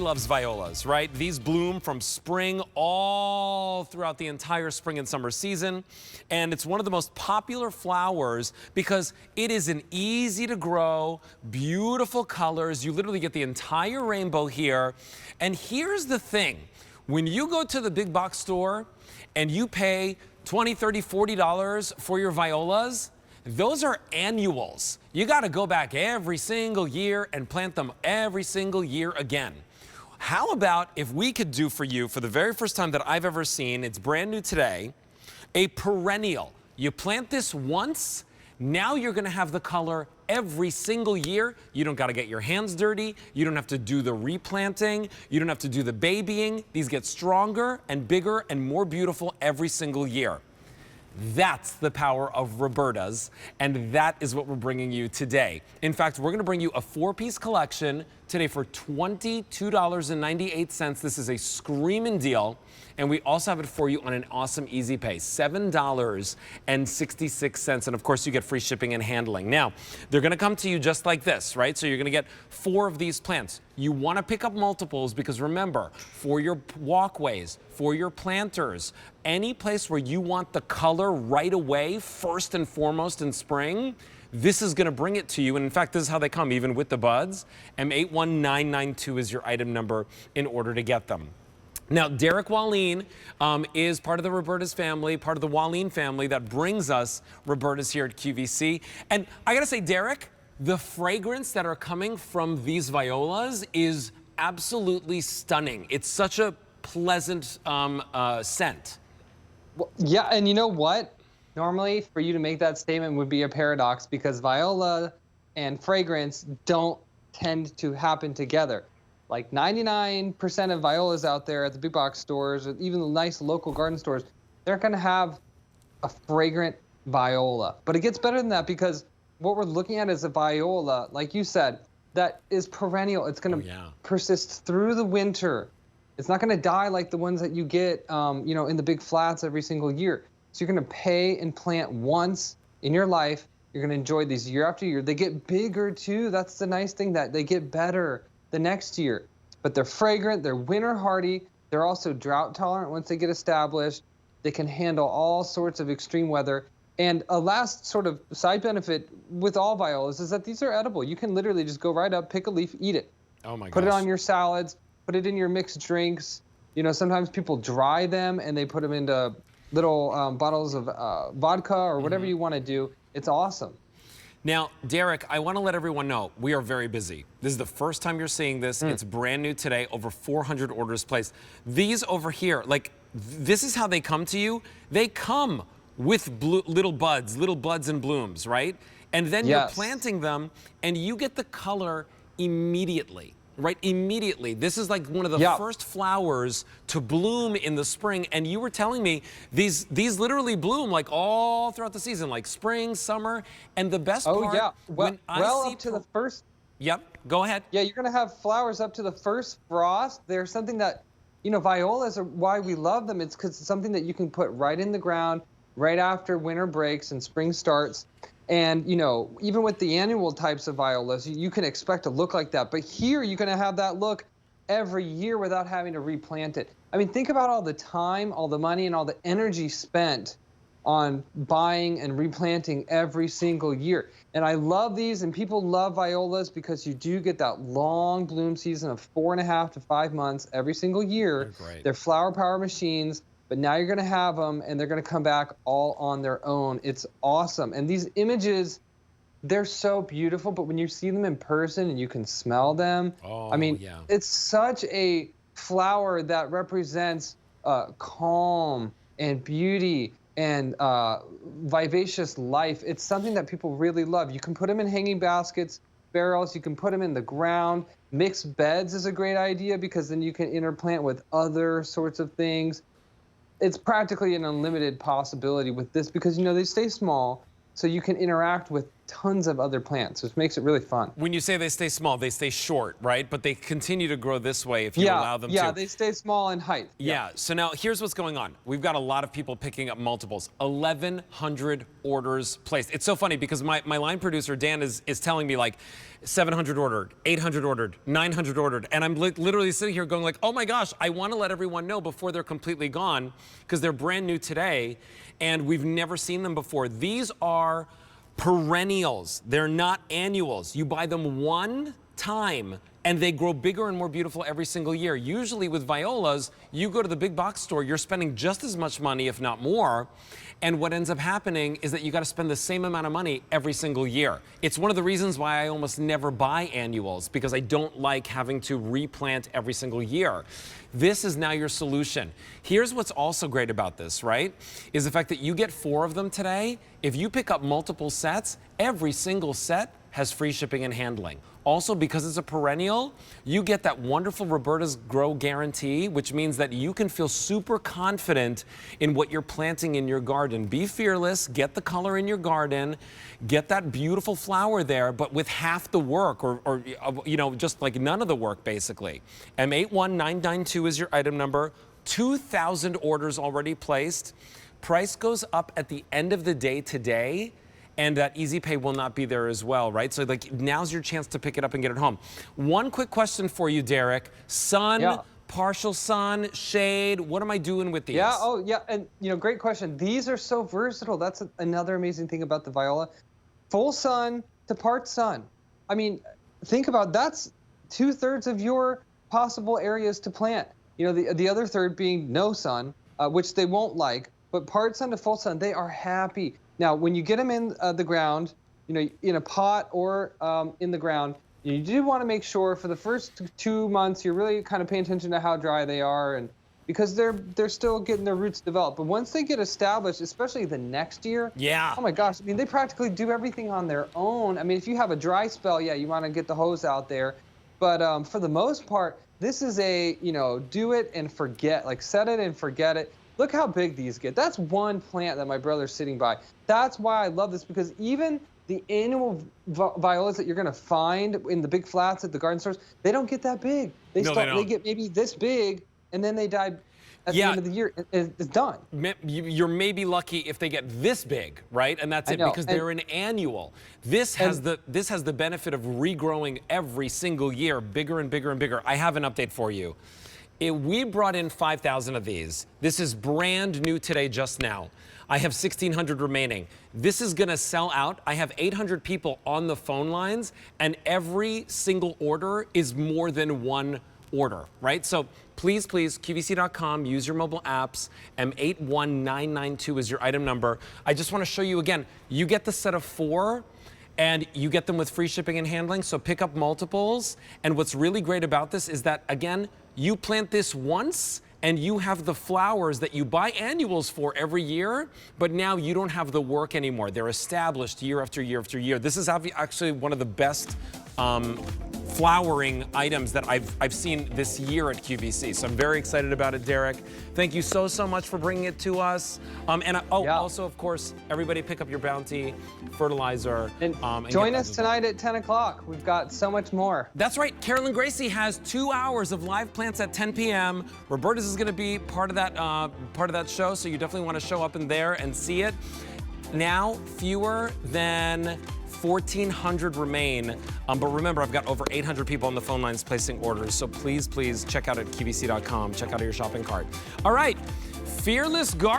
loves violas, right? These bloom from spring all throughout the entire spring and summer season. And it's one of the most popular flowers because it is an easy to grow, beautiful colors. You literally get the entire rainbow here. And here's the thing. When you go to the big box store and you pay $20, $30, $40 for your violas, those are annuals. You got to go back every single year and plant them every single year again. How about if we could do for you, for the very first time that I've ever seen, it's brand new today, a perennial. You plant this once, now you're going to have the color every single year. You don't got to get your hands dirty. You don't have to do the replanting. You don't have to do the babying. These get stronger and bigger and more beautiful every single year. That's the power of Roberta's, and that is what we're bringing you today. In fact, we're going to bring you a 4-piece collection today for $22.98. This is a screaming deal, and we also have it for you on an awesome easy pay, $7.66. And of course, you get free shipping and handling. Now, they're going to come to you just like this, right? So you're going to get 4 of these plants. You want to pick up multiples because remember, for your walkways, for your planters, any place where you want the color right away, first and foremost in spring, this is going to bring it to you. And in fact, this is how they come, even with the buds. M81992 is your item number in order to get them. Now, Derek Wallin is part of the Roberta's family, part of the Wallin family that brings us Roberta's here at QVC. And I got to say, Derek, the fragrance that are coming from these violas is absolutely stunning. It's such a pleasant scent. Well, yeah, and you know what? Normally, for you to make that statement would be a paradox because viola and fragrance don't tend to happen together. Like 99% of violas out there at the big box stores, or even the nice local garden stores, they're going to have a fragrant viola. But it gets better than that because what we're looking at is a viola, like you said, that is perennial. It's going to persist through the winter. It's not going to die like the ones that you get, in the big flats every single year. So you're going to pay and plant once in your life. You're going to enjoy these year after year. They get bigger too. That's the nice thing, that they get better the next year. But they're fragrant. They're winter hardy. They're also drought tolerant once they get established. They can handle all sorts of extreme weather. And a last sort of side benefit with all violas is that these are edible. You can literally just go right up, pick a leaf, eat it. Oh my gosh. Put it on your salads. Put it in your mixed drinks. You know, sometimes people dry them and they put them into little bottles of vodka or whatever you want to do. It's awesome. Now, Derek, I want to let everyone know we are very busy. This is the first time you're seeing this. It's brand new today, over 400 orders placed. These over here, like, this is how they come to you. They come with little buds and blooms, right? And then you're planting them and you get the color immediately. Right, immediately. This is like one of the first flowers to bloom in the spring. And you were telling me these literally bloom like all throughout the season, like spring, summer. And the best part, well up to the first. Yep, go ahead. Yeah, you're gonna have flowers up to the first frost. They're something that, violas are why we love them. It's because it's something that you can put right in the ground right after winter breaks and spring starts. And, even with the annual types of violas, you can expect a look like that. But here, you're going to have that look every year without having to replant it. I mean, think about all the time, all the money, and all the energy spent on buying and replanting every single year. And I love these, and people love violas because you do get that long bloom season of 4.5 to 5 months every single year. They're great. They're flower power machines. But now you're going to have them, and they're going to come back all on their own. It's awesome. And these images, they're so beautiful. But when you see them in person and you can smell them, it's such a flower that represents calm and beauty and vivacious life. It's something that people really love. You can put them in hanging baskets, barrels. You can put them in the ground. Mixed beds is a great idea because then you can interplant with other sorts of things. It's practically an unlimited possibility with this because, they stay small, so you can interact with tons of other plants, which makes it really fun. When you say they stay small, they stay short, right? But they continue to grow this way if you allow them to. Yeah, they stay small in height. Yeah, so now here's what's going on. We've got a lot of people picking up multiples. 1,100 orders placed. It's so funny because my line producer, Dan, is telling me like 700 ordered, 800 ordered, 900 ordered. And I'm literally sitting here going like, oh my gosh, I want to let everyone know before they're completely gone because they're brand new today and we've never seen them before. These are perennials. They're not annuals. You buy them one time and they grow bigger and more beautiful every single year. Usually with violas, you go to the big box store, you're spending just as much money, if not more. And what ends up happening is that you got to spend the same amount of money every single year. It's one of the reasons why I almost never buy annuals, because I don't like having to replant every single year. This is now your solution. Here's what's also great about this, right? Is the fact that you get 4 of them today. If you pick up multiple sets, every single set has free shipping and handling. Also, because it's a perennial, you get that wonderful Roberta's Grow Guarantee, which means that you can feel super confident in what you're planting in your garden. Be fearless, get the color in your garden, get that beautiful flower there, but with half the work or you know, just like none of the work basically. M81992 is your item number. 2,000 orders already placed. Price goes up at the end of the day today. And that easy pay will not be there as well, right? So like now's your chance to pick it up and get it home. One quick question for you, Derek. Sun, partial sun, shade, what am I doing with these? Yeah, oh yeah, and you know, great question. These are so versatile. That's another amazing thing about the viola. Full sun to part sun. I mean, think about that's 2/3 of your possible areas to plant. You know, the other third being no sun, which they won't like, but part sun to full sun, they are happy. Now, when you get them in the ground, you know, in a pot or in the ground, you do want to make sure for the first 2 months you're really kind of paying attention to how dry they are, and because they're still getting their roots developed. But once they get established, especially the next year, oh my gosh, I mean, they practically do everything on their own. I mean, if you have a dry spell, yeah, you want to get the hose out there, but for the most part, this is a, you know, do it and forget, like set it and forget it. Look how big these get. That's one plant that my brother's sitting by. That's why I love this, because even the annual violas that you're going to find in the big flats at the garden stores, they don't get that big. They get maybe this big, and then they die at the end of the year. It's done. You're maybe lucky if they get this big, right? And that's it, because they're an annual. This has the benefit of regrowing every single year, bigger and bigger and bigger. I have an update for you. We brought in 5,000 of these. This is brand new today, just now. I have 1,600 remaining. This is gonna sell out. I have 800 people on the phone lines, and every single order is more than one order, right? So please, QVC.com, use your mobile apps. M81992 is your item number. I just wanna show you again, you get the set of 4, and you get them with free shipping and handling, so pick up multiples. And what's really great about this is that, again, you plant this once, and you have the flowers that you buy annuals for every year, but now you don't have the work anymore. They're established year after year after year. This is actually one of the best flowering items that I've seen this year at QVC. So I'm very excited about it, Derek. Thank you so much for bringing it to us. Also, of course, everybody pick up your Bounty fertilizer. And join us tonight at 10 o'clock. We've got so much more. That's right. Carolyn Gracie has 2 hours of live plants at 10 p.m. Roberta's is going to be part of that show, so you definitely want to show up in there and see it. Now, fewer than 1,400 remain, but remember, I've got over 800 people on the phone lines placing orders, so please check out at QVC.com, check out your shopping cart. All right, Fearless Garden.